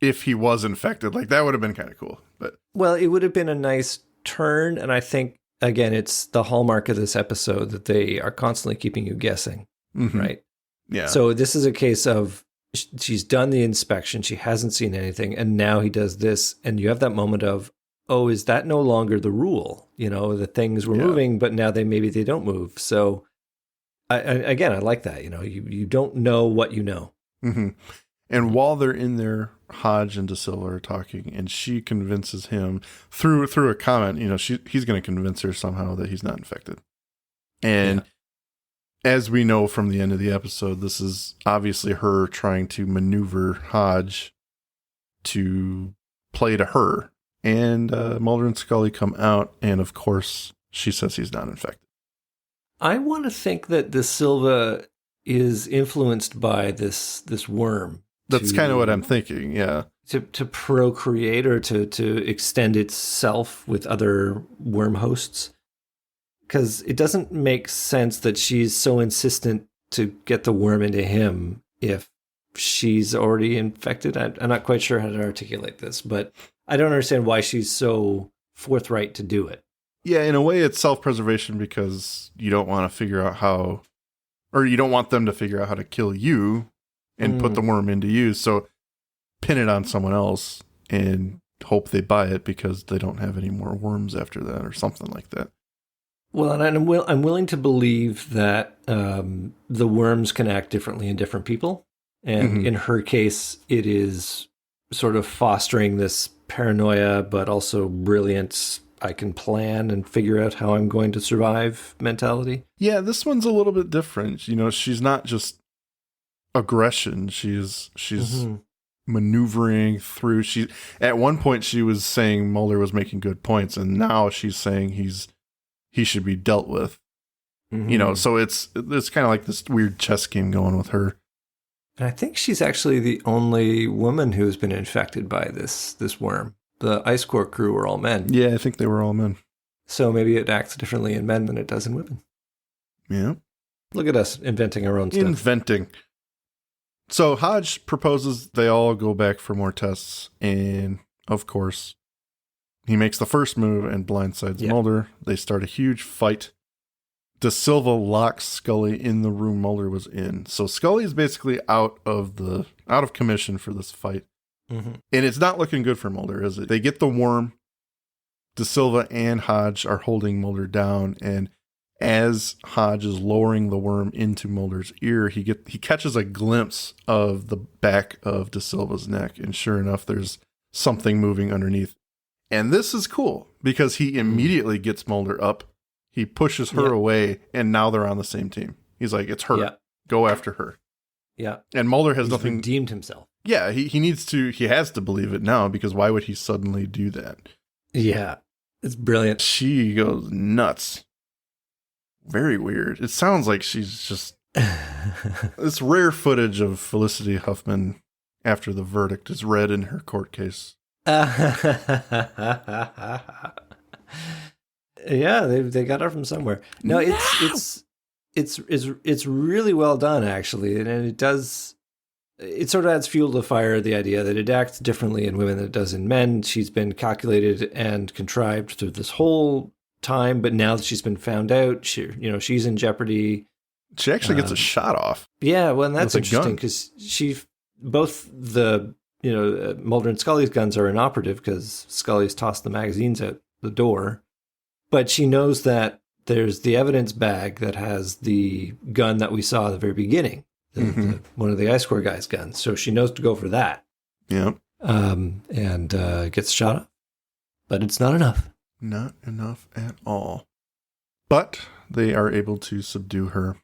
if he was infected. That would have been kind of cool. But it would have been a nice turn, and I think again, it's the hallmark of this episode that they are constantly keeping you guessing, right? Yeah. So this is a case of she's done the inspection, she hasn't seen anything, and now he does this, and you have that moment of, oh, is that no longer the rule? The things were moving, but now maybe they don't move. So, I like that. You don't know what you know. Mm-hmm. And while they're in there, Hodge and De Silva are talking, and she convinces him through a comment. He's going to convince her somehow that he's not infected. And as we know from the end of the episode, this is obviously her trying to maneuver Hodge to play to her. And Mulder and Scully come out, and of course, she says he's not infected. I want to think that De Silva is influenced by this worm. That's kind of what I'm thinking, yeah. To procreate or to extend itself with other worm hosts. Because it doesn't make sense that she's so insistent to get the worm into him if she's already infected. I'm not quite sure how to articulate this, but I don't understand why she's so forthright to do it. Yeah, in a way, it's self-preservation because you don't want to figure out how, or you don't want them to figure out how to kill you and put the worm into you. So pin it on someone else and hope they buy it because they don't have any more worms after that or something like that. Well, and I'm willing to believe that the worms can act differently in different people. And in her case, it is sort of fostering this paranoia, but also brilliance. I can plan and figure out how I'm going to survive mentality. Yeah, this one's a little bit different. She's not just aggression. She's maneuvering through. At one point she was saying Mulder was making good points, and now she's saying he should be dealt with. So it's kind of like this weird chess game going with her. And I think she's actually the only woman who's been infected by this worm. The Ice Core crew were all men. Yeah, I think they were all men. So maybe it acts differently in men than it does in women. Yeah. Look at us inventing our own stuff. Inventing. So Hodge proposes they all go back for more tests. And, of course, he makes the first move and blindsides Mulder. They start a huge fight. De Silva locks Scully in the room Mulder was in. So Scully is basically out of commission for this fight. Mm-hmm. And it's not looking good for Mulder, is it? They get the worm. De Silva and Hodge are holding Mulder down, and as Hodge is lowering the worm into Mulder's ear, he catches a glimpse of the back of De Silva's neck, and sure enough, there's something moving underneath. And this is cool, because he immediately gets Mulder up, he pushes her away, and now they're on the same team. He's like, it's her. Yeah. Go after her. Yeah. And Mulder has He's nothing... redeemed himself. Yeah, he has to believe it now, because why would he suddenly do that? Yeah. It's brilliant. She goes nuts. Very weird. It sounds like she's just... This rare footage of Felicity Huffman after the verdict is read in her court case. Yeah, they got her from somewhere. No, it's really well done, actually, and it does... It sort of adds fuel to the fire, the idea that it acts differently in women than it does in men. She's been calculated and contrived through this whole time, but now that she's been found out, she's in jeopardy. She actually gets a shot off. Yeah, well, and that's interesting because both the Mulder and Scully's guns are inoperative because Scully's tossed the magazines out the door, but she knows that there's the evidence bag that has the gun that we saw at the very beginning. One of the Ice Core guys' guns. So she knows to go for that. Yeah. And gets shot up. But it's not enough. Not enough at all. But they are able to subdue her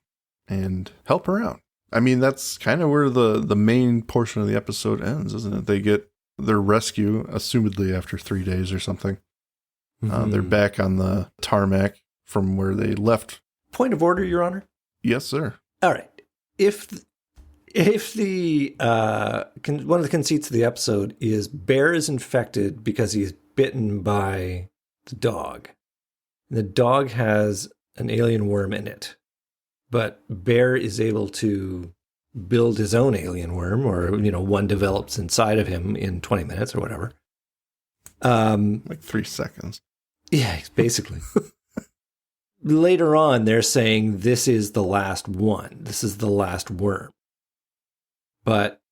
and help her out. I mean, that's kind of where the main portion of the episode ends, isn't it? They get their rescue, assumedly after 3 days or something. They're back on the tarmac from where they left. Point of order, Your Honor? Yes, sir. All right. If the one of the conceits of the episode is Bear is infected because he's bitten by the dog, and the dog has an alien worm in it, but Bear is able to build his own alien worm, or one develops inside of him in 20 minutes or whatever. Like 3 seconds. Yeah, basically. Later on, they're saying this is the last one. This is the last worm. But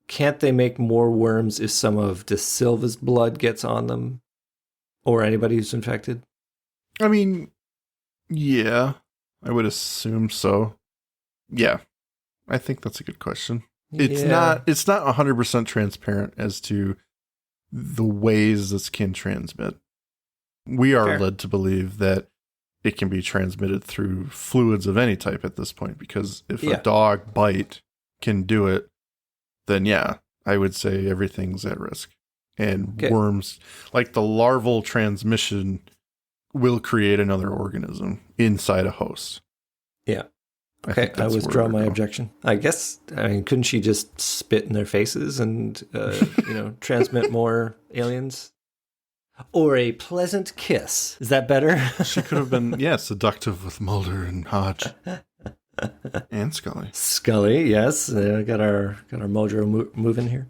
can't they make more worms if some of De Silva's blood gets on them? Or anybody who's infected? I mean, yeah, I would assume so. Yeah, I think that's a good question. It's not 100% transparent as to the ways this can transmit. We are led to believe that it can be transmitted through fluids of any type at this point, because if a dog bite can do it, then I would say everything's at risk. And worms, like the larval transmission, will create another organism inside a host. Yeah. Okay, I withdraw my objection. Couldn't she just spit in their faces and, transmit more aliens? Or a pleasant kiss. Is that better? She could have been, seductive with Mulder and Hodge. And Scully. Scully, yes. Got our mojo moving here.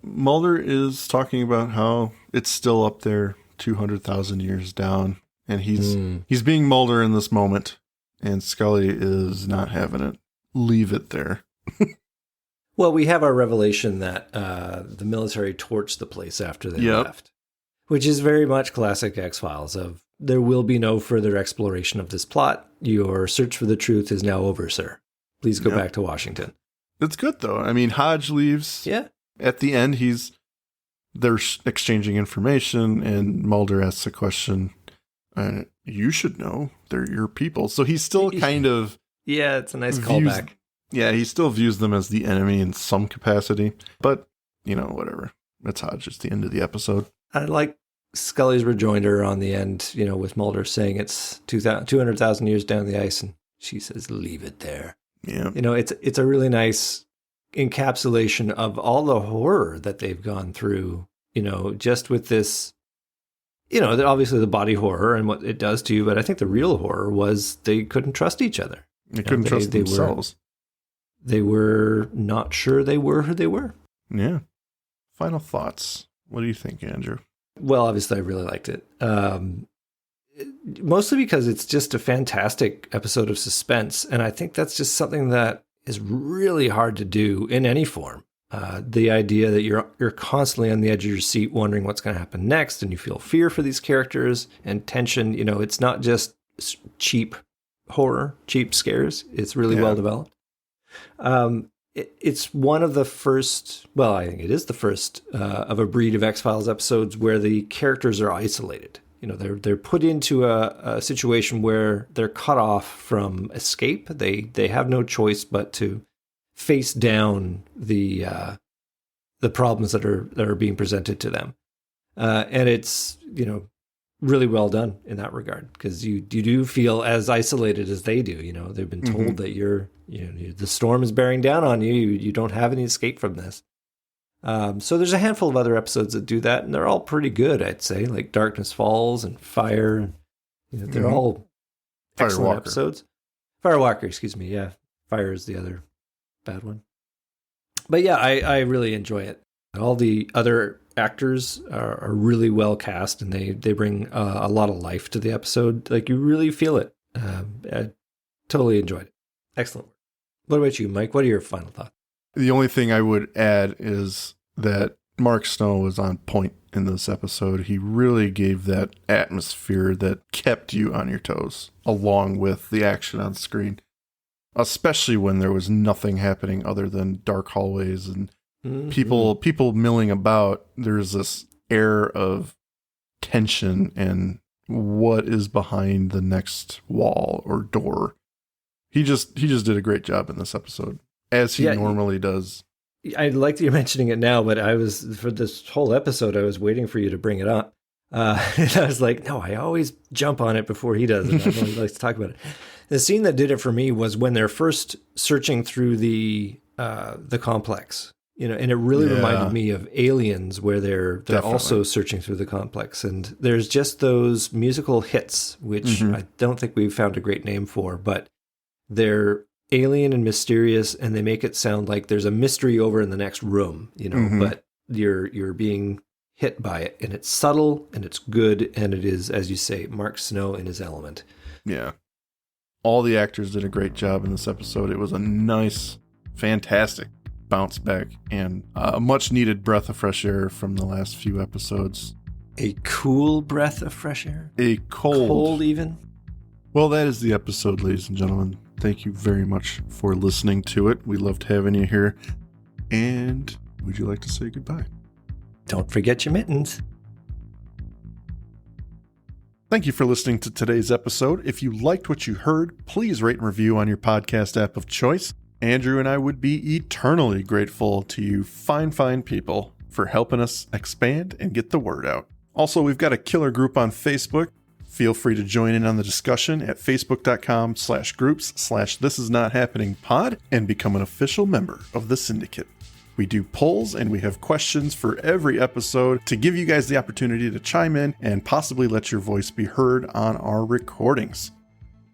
Mulder is talking about how it's still up there 200,000 years down. And he's being Mulder in this moment. And Scully is not having it. Leave it there. Well, we have our revelation that the military torched the place after they left. Which is very much classic X-Files of, there will be no further exploration of this plot. Your search for the truth is now over, sir. Please go back to Washington. That's good, though. I mean, Hodge leaves. Yeah. At the end, they're exchanging information, and Mulder asks a question. You should know. They're your people. So he's still kind of... Yeah, it's a nice callback. Yeah, he still views them as the enemy in some capacity. But, whatever. It's Hodge. It's the end of the episode. I like Scully's rejoinder on the end, with Mulder saying it's 200,000 years down the ice, and she says, leave it there. Yeah. It's a really nice encapsulation of all the horror that they've gone through, just with this, obviously the body horror and what it does to you. But I think the real horror was they couldn't trust each other. They couldn't trust themselves. They were not sure they were who they were. Yeah. Final thoughts. What do you think, Andrew? Well, obviously, I really liked it. Mostly because it's just a fantastic episode of suspense. And I think that's just something that is really hard to do in any form. The idea that you're constantly on the edge of your seat wondering what's going to happen next, and you feel fear for these characters and tension. It's not just cheap horror, cheap scares. It's really well developed. It's one of the first, well, I think it is the first of a breed of X-Files episodes where the characters are isolated. They're put into a situation where they're cut off from escape. They have no choice but to face down the problems that are being presented to them. And it's, really well done in that regard, because you do feel as isolated as they do. They've been told that the storm is bearing down on you. You don't have any escape from this. So there's a handful of other episodes that do that, and they're all pretty good, I'd say, like Darkness Falls and Fire. They're all excellent episodes. Firewalker, excuse me. Yeah, Fire is the other bad one. But yeah, I really enjoy it. All the other actors are really well cast, and they bring a lot of life to the episode. Like, you really feel it. I totally enjoyed it. Excellent. What about you, Mike? What are your final thoughts? The only thing I would add is that Mark Snow was on point in this episode. He really gave that atmosphere that kept you on your toes, along with the action on screen, especially when there was nothing happening other than dark hallways and people milling about. There's this air of tension and what is behind the next wall or door. He just did a great job in this episode, as he normally does. I like that you're mentioning it now, but for this whole episode, I was waiting for you to bring it up. And I was like, no, I always jump on it before he does, and I really like to talk about it. The scene that did it for me was when they're first searching through the complex, and it really reminded me of Aliens, where they're also searching through the complex, and there's just those musical hits, which I don't think we've found a great name for, but they're alien and mysterious, and they make it sound like there's a mystery over in the next room, but you're being hit by it, and it's subtle and it's good, and it is, as you say, Mark Snow in his element. Yeah. All the actors did a great job in this episode. It was a nice, fantastic bounce back and a much needed breath of fresh air from the last few episodes. A cool breath of fresh air? A cold even? Well, that is the episode, ladies and gentlemen. Thank you very much for listening to it. We loved having you here. And would you like to say goodbye? Don't forget your mittens. Thank you for listening to today's episode. If you liked what you heard, please rate and review on your podcast app of choice. Andrew and I would be eternally grateful to you fine people for helping us expand and get the word out. Also, we've got a killer group on Facebook. Feel free to join in on the discussion at facebook.com/groups/thisisnothappeningpod and become an official member of the syndicate. We do polls and we have questions for every episode to give you guys the opportunity to chime in and possibly let your voice be heard on our recordings.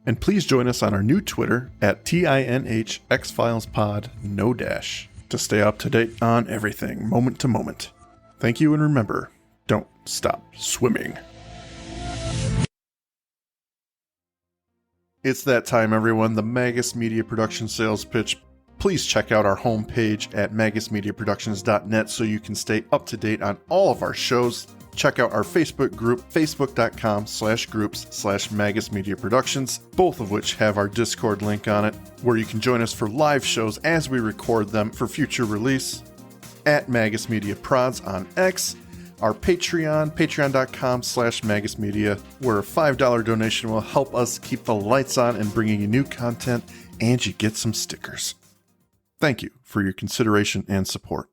And please join us on our new Twitter at tinhxfilepod, no dash, to stay up to date on everything, moment to moment. Thank you, and remember, don't stop swimming. It's that time, everyone, the Magus Media Production sales pitch. Please check out our homepage at magusmediaproductions.net so you can stay up to date on all of our shows. Check out our Facebook group, facebook.com/groups/magusmediaproductions, both of which have our Discord link on it, where you can join us for live shows as we record them for future release. At Magus Media Prods on X, our Patreon, patreon.com/magusmedia, where a $5 donation will help us keep the lights on and bringing you new content, and you get some stickers. Thank you for your consideration and support.